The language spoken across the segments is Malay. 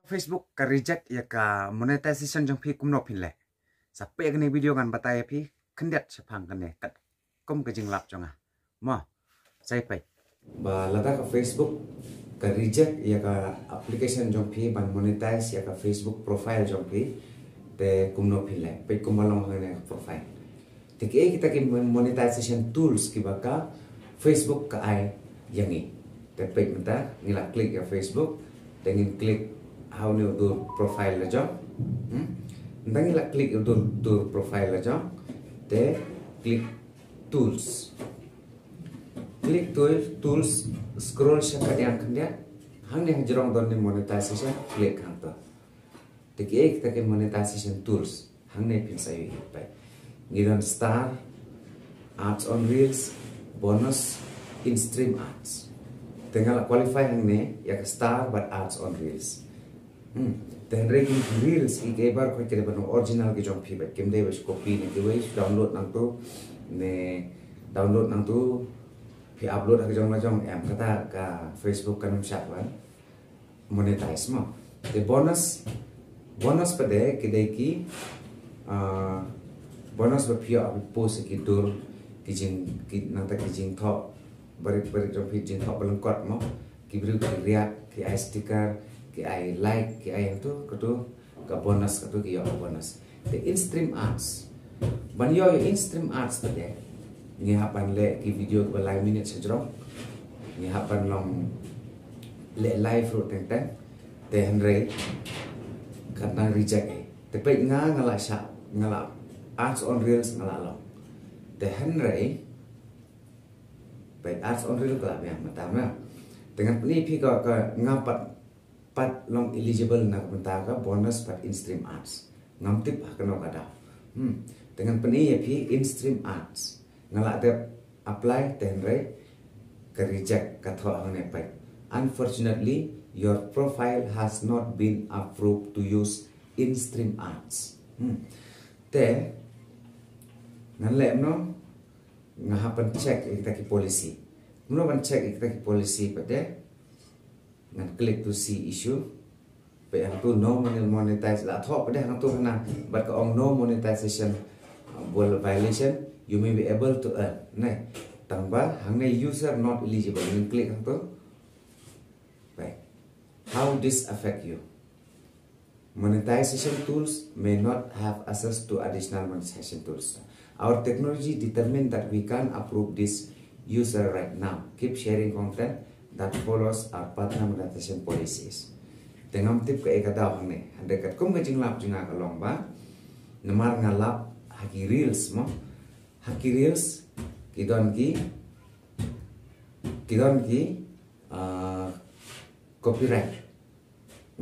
Facebook ka reject ya ka monetization jong phi kumno phin le sape ka ni video kan batai phi khndet chapang kan ne kat kom ka jing lap jonga mo sai pai ba lada ka Facebook ka reject ya ka application jong phi ban monetize ya ka Facebook profile jong phi te kumno phin le pe kumalong ne profile te ke kita ke monetization tools ki ba ka Facebook ka ai yangi te pe menta ngila klik ya Facebook dengan klik how new do profile aja nanti lah klik do profile aja te klik tools scroll syaka yang kendia hang yang jerong don monetization klik hang to te kita ke monetization tools hang ne pin sayu pai ngidon star ads on reels bonus in stream ads tinggal qualify hang ne ya star but ads on reels then ranking reels ik ebar ko kede bano original ke jom phi ba kem de bas copy ne ke wei download nang to ne download nang to phi upload ha jong jong em kata ka Facebook kanum shat wan monetize mo the bonus pade kede ki bonus ba phi up post ki dur ki jing ki nang ta ki jing tho bari jom phi jing tho balong kot mo ki bru ki react ki ai sticker ki ai like ki ai tu ketu ka bonus ketu ki yo bonus the in stream ads ban yo in stream ads pade ni hapan le ki video ko live minute sejro ni hapan long le live ro teng teng te henry karena reject te pe ngala sha ngala ads on reels ngala lo te henry pe ads on reels ka ya matama dengan ni pi ka ngapat pat long eligible na bentaga bonus pat in stream ads ngam tip hakano kada dengan peni ya pi in stream ads ngala de apply tenre ke reject ka tho hane pai unfortunately your profile has not been approved to use in stream ads te nganle no ngahapan check kita ki policy mno ban check kita ki policy pade ngan klik to see issue pe ang tu no monetize la tho pada ang tu na but ka ong no monetization violation you may be able to earn ne tamba hang ne user not eligible ngan klik ang tu pe how this affect you monetization tools may not have access to additional monetization tools our technology determine that we can approve this user right now keep sharing content that follows our partner monetization policies. Tengam tip ke ekada hangne, handekat kum ke jinglap jinga kalong ba, namar ngalap haki reels mo, haki reels kidon ki copyright,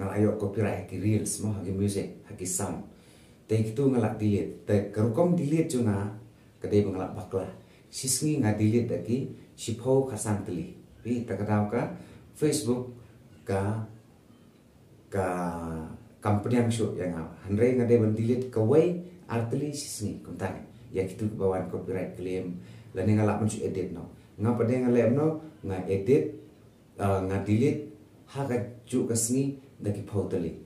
ngalayo copyright haki reels mo, haki music, haki sound. Te itu ngalap delete, te kerukom delete junga, kedai ngalap bakla, sisngi nga delete lagi, sipo kasang teli. Tak tahu ka Facebook ka company yang show yang Andre ngade delete ka way artli sisni kontak ya kitu bawan copyright claim lani ngalap mencu edit no ngapa de ngalem no nga edit nga delete haga ju kasni daki photali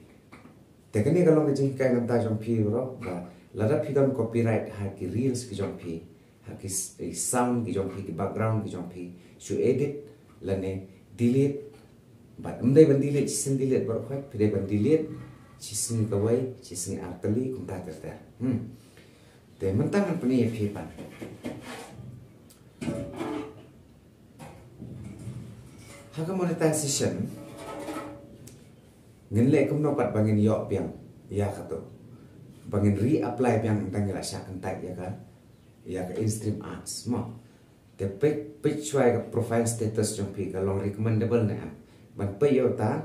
tekani kalong ke jing kai ngata jong phi ro ba lada phidon copyright ha ki reels ki jong phi ha ki sound ki jong phi ki background ki jong phi su edit lane delete but umdai ban delete chisin delete bar khoi pide ban delete chisin kawai chisin artali kumta terta te mentangan pani phi pan haga monetization ngenle kumno pat bangin yo piang ya kato bangin reapply piang tangila syakan tag ya ka in stream ads mo the page why profile status jong phi ka long recommendable na ban pe yo ta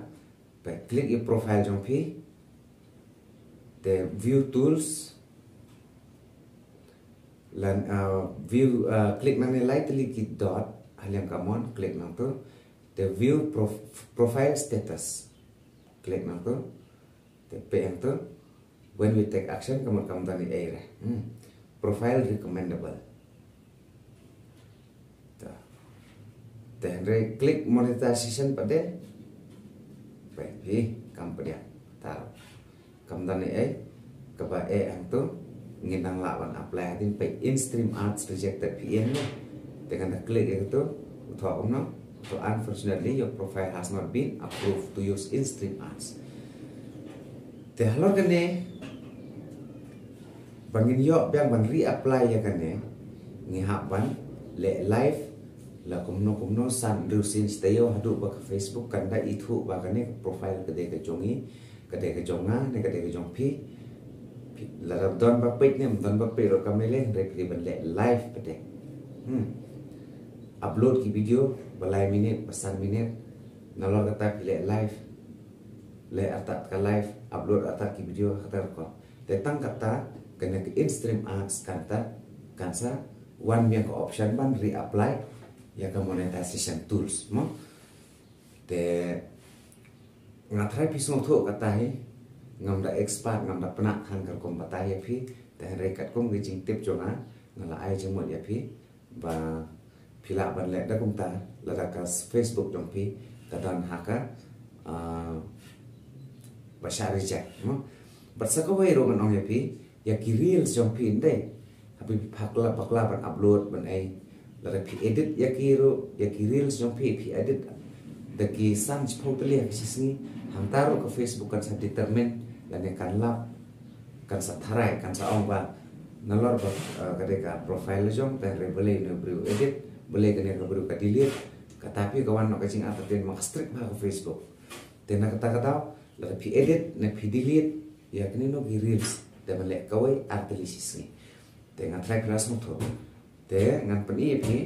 pe click your profile jong phi the view tools lan view click nang lightly ki dot haliam kamon click nang to the view profile status click nang to the pe ang to when we take action kamon kam tani area profile recommendable then klik monetization pada baik kam pada tani kaba ang tu nginang lawan apply din pe in-stream ads rejected PN dengan klik itu utwa umno. So unfortunately your profile has not been approved to use in-stream ads. Te halor kene bangin yo biang ban reapply ya kene ngihap ban le live la kumno san rusin stayo hadu ba Facebook kanda itu ba kene profile kede ke jongi kede ke jonga ne kede ke jongpi la don ba page ne don ba page ro kamele rek ban le live pede upload ki video balai minit pesan minit nalor kata le live le atat ka live upload atat ki video kata ko tetang kata kena ke in-stream ads kata kansa one yang option ban reapply ya ke monetization tools mo te ngatrai pisong tu kata ngam da expert ngam da penak han kar kom batai ya phi te rekat kom ge jing tip jonga ngala ai jeng mod ya phi ba phila ban le da kom ta la da ka Facebook jong phi kadan haka ba share reject mo barsa ko wai ro nong ya phi ya ki reels jong phi inde habi pakla ban upload ban ai la pi edit ya ki reels jong pi edit da ki sam chpotli ya sisni hangtaro ke Facebook kan sa determine la ne kan lap kan sa tharai kan sa ong ba nalor ba kadeka profile jong ta rebele ne bru edit boleh kene ka bru ka delete ka tapi kawan no kacing ataten mak strict ba ke Facebook tena kata la pi edit ne pi delete ya kene no ki reels da malek kawai artili sisni tenga try kelas mo to te ngan peni pi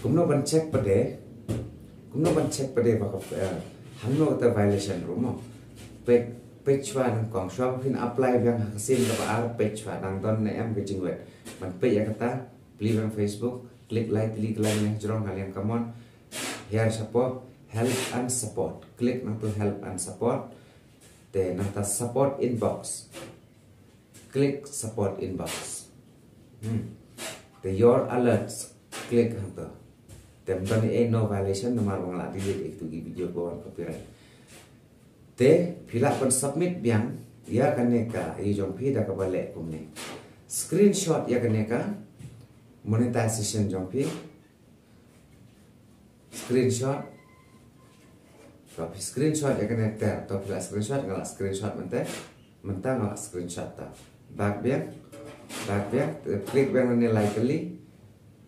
kumno ban check pade ba ka hamno ta violation room page one kong shop pin apply yang hasil ka ar page one dang don ne am gejing wet man pe ya kata beli bang Facebook klik like yang jorong kalian come on here support help and support klik nang to help and support te nang ta support inbox klik support inbox the your alerts klik hantar tem tani no violation nomor wangla delete itu gi video ko copyright te phila pan submit biang ya kaneka i jong phi da ka bale kumne screenshot ya kaneka monetization jong phi screenshot ya kaneka to phila screenshot ngala screenshot mentang ngala screenshot ta back biang klik biang ne likely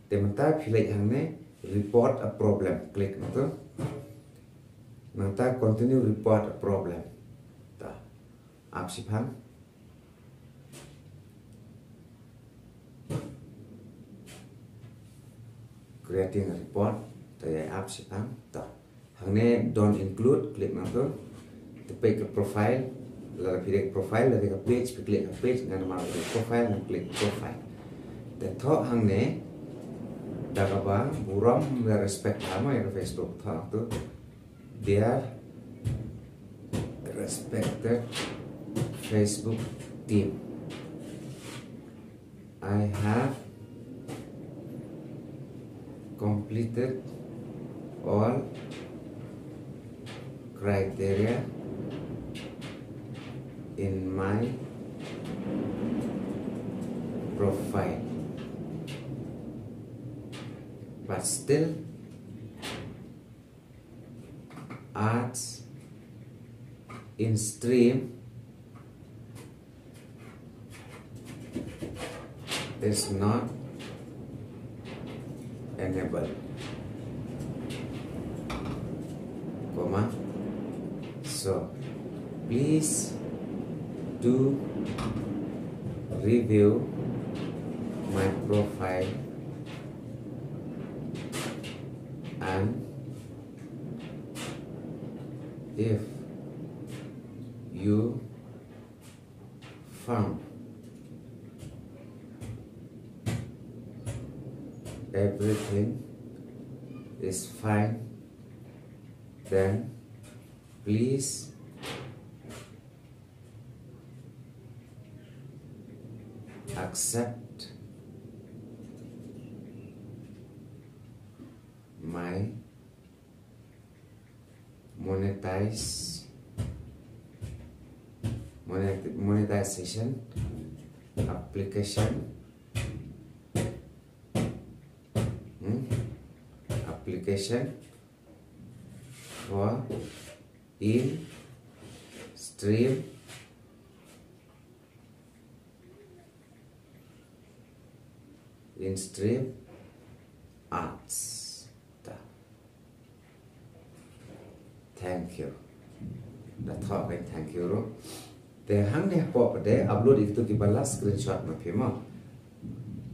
te mentang phila hangne report a problem klik na to nanta continue report a problem ta apsipang creating a report ta ya apsipang ta hangne don't include klik na to the page profile la pilih profile la page klik page ngan ma profile ngan klik profile the tho hangne dakaba buram respect lama ya ke Facebook tho tu their respected Facebook team. I have completed all criteria in my profile, but still ads in stream is not enabled, comma, so please do review my profile and if you found everything is fine, then please accept my monetize monetization application application for in stream arts. Thank you. That's all. Thank you. The hang ne pop de upload itu ki bala screenshot ma phima.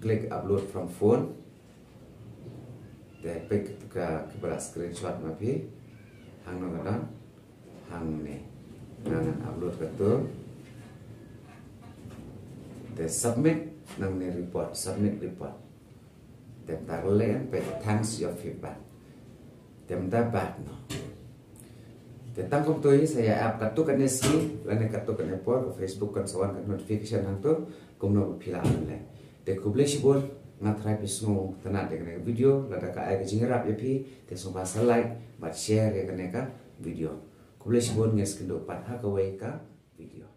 Click upload from phone. The pick ka ki bala screenshot ma phi hang no gada hang ne nang upload ka tu. The submit nang ne report submit report. Dem ta le pe thanks your feedback. Dem ta bat no. Tentang kom toi saya app kartu kan si lane kartu kan por Facebook kan sawan kan notification hang tu kom no phila le de kublish bol ngatrai pismo tanat de video lada ka ai jingrap yapi te so basa like but share ya kan ka video kublish bol nges kendo pat ha ka wai ka video